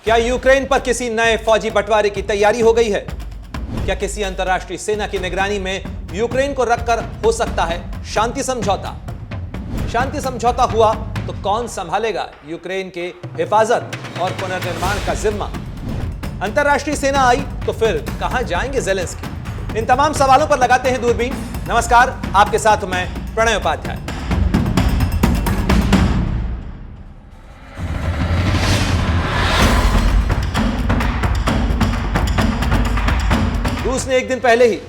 क्या यूक्रेन पर किसी नए फौजी बंटवारे की तैयारी हो गई है? क्या किसी अंतर्राष्ट्रीय सेना की निगरानी में यूक्रेन को रखकर हो सकता है शांति समझौता? शांति समझौता हुआ तो कौन संभालेगा यूक्रेन के हिफाजत और पुनर्निर्माण का जिम्मा? अंतर्राष्ट्रीय सेना आई तो फिर कहां जाएंगे ज़ेलेंस्की? इन तमाम सवालों पर लगाते हैं दूरबीन। नमस्कार, आपके साथ मैं प्रणय उपाध्याय। रूस ने एक दिन पहले ही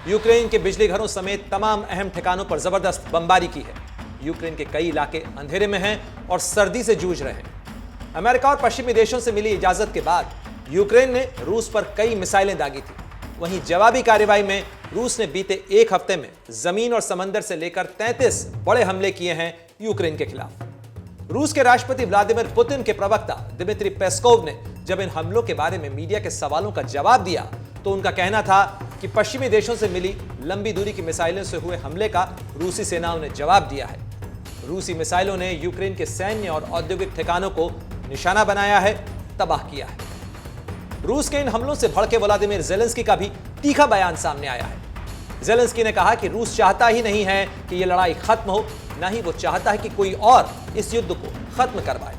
यूक्रेन के बिजली घरों समेत तमाम अहम ठिकानों पर जबरदस्त बमबारी की है। यूक्रेन के कई इलाके अंधेरे में हैं और सर्दी से जूझ रहे हैं। अमेरिका और पश्चिमी देशों से मिली इजाजत के बाद यूक्रेन ने रूस पर कई मिसाइलें दागी थी। वहीं जवाबी कार्रवाई में रूस ने बीते एक हफ्ते में जमीन और समंदर से लेकर 33 बड़े हमले किए हैं यूक्रेन के खिलाफ। रूस के राष्ट्रपति व्लादिमीर पुतिन के प्रवक्ता दिमित्री पेस्कोव ने जब इन हमलों के बारे में मीडिया के सवालों का जवाब दिया तो उनका कहना था कि पश्चिमी देशों से मिली लंबी दूरी की मिसाइलों से हुए हमले का रूसी सेनाओं ने जवाब दिया है। रूसी मिसाइलों ने यूक्रेन के सैन्य और औद्योगिक ठिकानों को निशाना बनाया है, तबाह किया है। रूस के इन हमलों से भड़के व्लादिमीर ज़ेलेंस्की का भी तीखा बयान सामने आया है। ज़ेलेंस्की ने कहा कि रूस चाहता ही नहीं है कि यह लड़ाई खत्म हो, न ही वो चाहता है कि कोई और इस युद्ध को खत्म करवाए।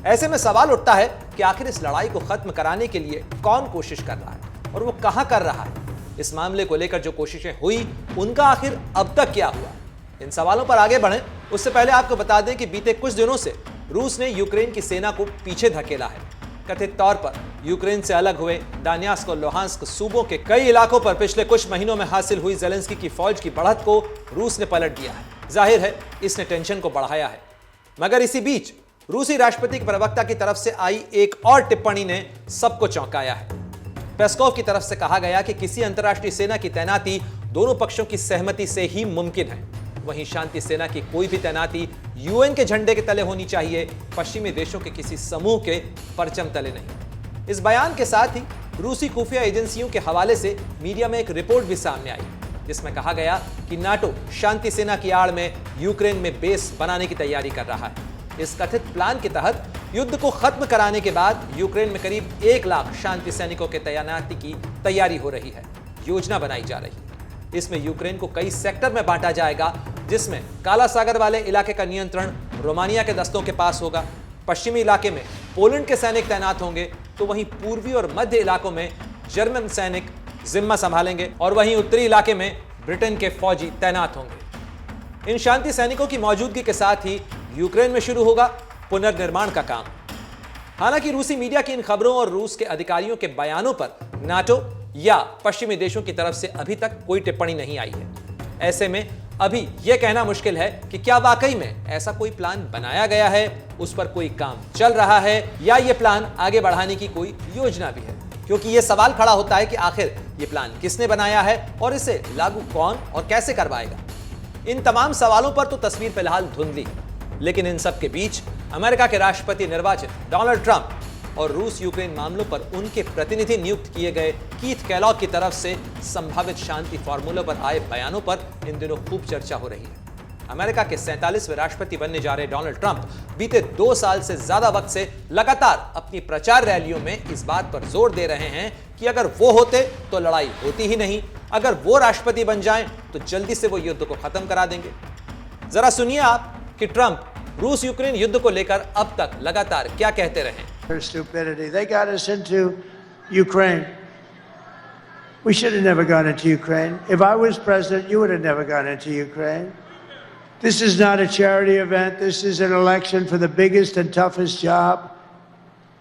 ऐसे में सवाल उठता है कि आखिर इस लड़ाई को खत्म कराने के लिए कौन कोशिश कर रहा है और वो कहां कर रहा है? इस मामले को लेकर जो कोशिशें हुई उनका आखिर अब तक क्या हुआ? इन सवालों पर आगे बढ़ें उससे पहले आपको बता दें कि बीते कुछ दिनों से रूस ने यूक्रेन की सेना को पीछे धकेला है। कथित तौर पर यूक्रेन से अलग हुए दानियास्क और लुहांस्क सूबों के कई इलाकों पर पिछले कुछ महीनों में हासिल हुई ज़ेलेंस्की की फौज की बढ़त को रूस ने पलट दिया है। जाहिर है इसने टेंशन को बढ़ाया है। मगर इसी बीच रूसी राष्ट्रपति के प्रवक्ता की तरफ से आई एक और टिप्पणी ने सबको चौंकाया है। पेस्कोव की तरफ से कहा गया कि किसी अंतर्राष्ट्रीय सेना की तैनाती दोनों पक्षों की सहमति से ही मुमकिन है। वहीं शांति सेना की कोई भी तैनाती यूएन के झंडे के तले होनी चाहिए, पश्चिमी देशों के किसी समूह के परचम तले नहीं। इस बयान के साथ ही रूसी खुफिया एजेंसियों के हवाले से मीडिया में एक रिपोर्ट भी सामने आई जिसमें कहा गया कि नाटो शांति सेना की आड़ में यूक्रेन में बेस बनाने की तैयारी कर रहा है। इस कथित प्लान के तहत युद्ध को खत्म कराने के बाद यूक्रेन में करीब 1 लाख शांति सैनिकों के तैनाती की तैयारी हो रही है, योजना बनाई जा रही है। इसमें यूक्रेन को कई सेक्टर में बांटा जाएगा, जिसमें काला सागर वाले इलाके का नियंत्रण रोमानिया के दस्तों के पास होगा। पश्चिमी इलाके में पोलैंड के सैनिक तैनात होंगे, तो वहीं पूर्वी और मध्य इलाकों में जर्मन सैनिक जिम्मा संभालेंगे और वहीं उत्तरी इलाके में ब्रिटेन के फौजी तैनात होंगे। इन शांति सैनिकों की मौजूदगी के साथ ही यूक्रेन में शुरू होगा पुनर्निर्माण का काम। हालांकि रूसी मीडिया की इन खबरों और रूस के अधिकारियों के बयानों पर नाटो या पश्चिमी देशों की तरफ से अभी तक कोई टिप्पणी नहीं आई है। ऐसे में अभी यह कहना मुश्किल है कि क्या वाकई में ऐसा कोई प्लान बनाया गया है, उस पर कोई काम चल रहा है या यह प्लान आगे बढ़ाने की कोई योजना भी है। क्योंकि यह सवाल खड़ा होता है कि आखिर यह प्लान किसने बनाया है और इसे लागू कौन और कैसे करवाएगा। इन तमाम सवालों पर तो तस्वीर फिलहाल धुंधली है, लेकिन इन सब के बीच अमेरिका के राष्ट्रपति निर्वाचित डोनाल्ड ट्रंप और रूस यूक्रेन मामलों पर उनके प्रतिनिधि नियुक्त किए गए कीथ केलॉग की तरफ से संभावित शांति फॉर्मूले पर आए बयानों पर इन दिनों खूब चर्चा हो रही है। अमेरिका के 47वें राष्ट्रपति बनने जा रहे डोनाल्ड ट्रंप बीते 2 साल से ज्यादा वक्त से लगातार अपनी प्रचार रैलियों में इस बात पर जोर दे रहे हैं कि अगर वो होते तो लड़ाई होती ही नहीं, अगर वो राष्ट्रपति बन जाएं तो जल्दी से वो युद्ध को खत्म करा देंगे। जरा सुनिए आप कि ट्रंप रूस यूक्रेन युद्ध को लेकर अब तक लगातार क्या कहते रहे। Stupidity. They got us into Ukraine. We should have never gone into Ukraine. If I was president, you would have never gone into Ukraine. This is not a charity event. This is an election for the biggest and toughest job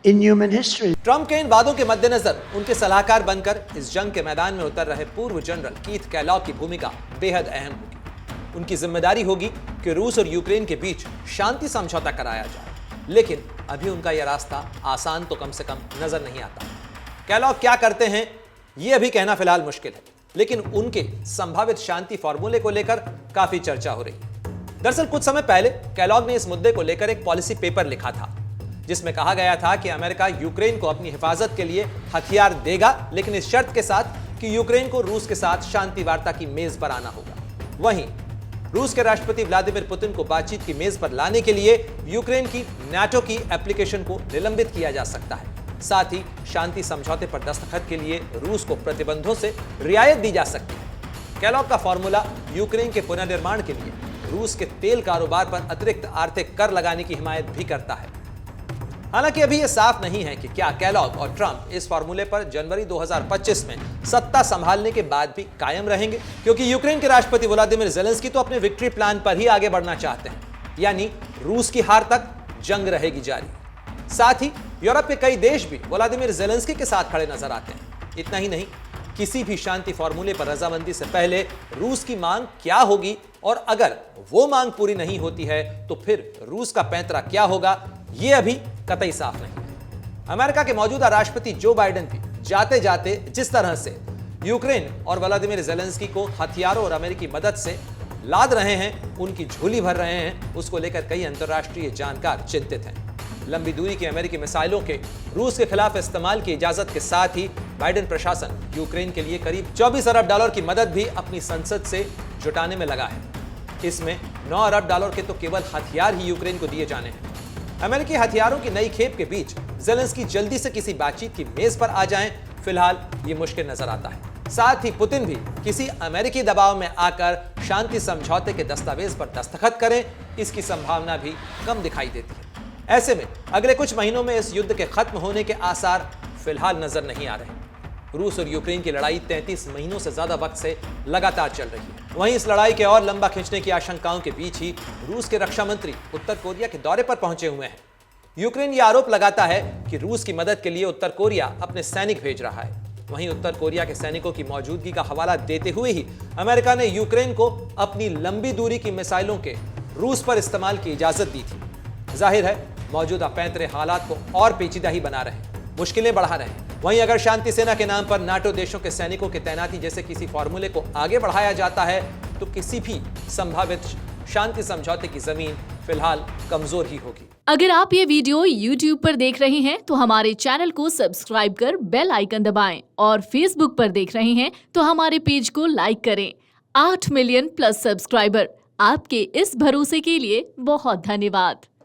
in human history. Trump के इन वादों के मद्देनजर उनके सलाहकार बनकर इस जंग के मैदान में उतर रहे पूर्व जनरल कीथ केलॉग की भूमिका बेहद अहम होगी। उनकी जिम्मेदारी होगी कि रूस और यूक्रेन के बीच शांति समझौता कराया जाए, लेकिन अभी उनका यह रास्ता आसान तो कम से कम नजर नहीं आता। केलॉग क्या करते हैं यह अभी कहना फिलहाल मुश्किल है, लेकिन उनके संभावित शांति फॉर्मूले को लेकर काफी चर्चा हो रही है। दरअसल कुछ समय पहले केलॉग ने इस मुद्दे को लेकर एक पॉलिसी पेपर लिखा था, जिसमें कहा गया था कि अमेरिका यूक्रेन को अपनी हिफाजत के लिए हथियार देगा, लेकिन इस शर्त के साथ कि यूक्रेन को रूस के साथ शांति वार्ता की मेज पर आना होगा। वहीं रूस के राष्ट्रपति व्लादिमीर पुतिन को बातचीत की मेज पर लाने के लिए यूक्रेन की नाटो की एप्लीकेशन को निलंबित किया जा सकता है। साथ ही शांति समझौते पर दस्तखत के लिए रूस को प्रतिबंधों से रियायत दी जा सकती है। केलॉग का फॉर्मूला यूक्रेन के पुनर्निर्माण के लिए रूस के तेल कारोबार पर अतिरिक्त आर्थिक कर लगाने की हिमायत भी करता है। हालांकि अभी यह साफ नहीं है कि क्या केलॉग और ट्रंप इस फॉर्मूले पर जनवरी 2025 में सत्ता संभालने के बाद भी कायम रहेंगे, क्योंकि यूक्रेन के राष्ट्रपति व्लादिमीर ज़ेलेंस्की तो अपने विक्ट्री प्लान पर ही आगे बढ़ना चाहते हैं, यानी रूस की हार तक जंग रहेगी जारी। साथ ही यूरोप के कई देश भी व्लादिमीर ज़ेलेंस्की के साथ खड़े नजर आते हैं। इतना ही नहीं, किसी भी शांति फॉर्मूले पर रजामंदी से पहले रूस की मांग क्या होगी और अगर वो मांग पूरी नहीं होती है तो फिर रूस का पैंतरा क्या होगा, ये अभी कतई साफ नहीं है। अमेरिका के मौजूदा राष्ट्रपति जो बाइडेन भी जाते जाते जिस तरह से यूक्रेन और व्लादिमीर ज़ेलेंस्की को हथियारों और अमेरिकी मदद से लाद रहे हैं, उनकी झोली भर रहे हैं, उसको लेकर कई अंतर्राष्ट्रीय जानकार चिंतित हैं। लंबी दूरी की अमेरिकी मिसाइलों के रूस के खिलाफ इस्तेमाल की इजाजत के साथ ही बाइडेन प्रशासन यूक्रेन के लिए करीब 24 अरब डॉलर की मदद भी अपनी संसद से जुटाने में लगा है। इसमें 9 अरब डॉलर के तो केवल हथियार ही यूक्रेन को दिए जाने हैं। अमेरिकी हथियारों की नई खेप के बीच ज़ेलेंस्की जल्दी से किसी बातचीत की मेज पर आ जाएं, फिलहाल ये मुश्किल नजर आता है। साथ ही पुतिन भी किसी अमेरिकी दबाव में आकर शांति समझौते के दस्तावेज पर दस्तखत करें, इसकी संभावना भी कम दिखाई देती है। ऐसे में अगले कुछ महीनों में इस युद्ध के खत्म होने के आसार फिलहाल नजर नहीं आ रहे। रूस और यूक्रेन की लड़ाई 33 महीनों से ज्यादा वक्त से लगातार चल रही है। वहीं इस लड़ाई के और लंबा खींचने की आशंकाओं के बीच ही रूस के रक्षा मंत्री उत्तर कोरिया के दौरे पर पहुंचे हुए हैं। यूक्रेन ये आरोप लगाता है कि रूस की मदद के लिए उत्तर कोरिया अपने सैनिक भेज रहा है। वहीं उत्तर कोरिया के सैनिकों की मौजूदगी का हवाला देते हुए ही अमेरिका ने यूक्रेन को अपनी लंबी दूरी की मिसाइलों के रूस पर इस्तेमाल की इजाजत दी थी। जाहिर है मौजूदा पैंतरे हालात को और पेचीदा ही बना रहे हैं, मुश्किलें बढ़ा रहे हैं। वहीं अगर शांति सेना के नाम पर नाटो देशों के सैनिकों की तैनाती जैसे किसी फॉर्मूले को आगे बढ़ाया जाता है तो किसी भी संभावित शांति समझौते की जमीन फिलहाल कमजोर ही होगी। अगर आप ये वीडियो YouTube पर देख रहे हैं तो हमारे चैनल को सब्सक्राइब कर बेल आइकन दबाएं और Facebook पर देख रहे हैं तो हमारे पेज को लाइक करें। 8 मिलियन प्लस सब्सक्राइबर, आपके इस भरोसे के लिए बहुत धन्यवाद।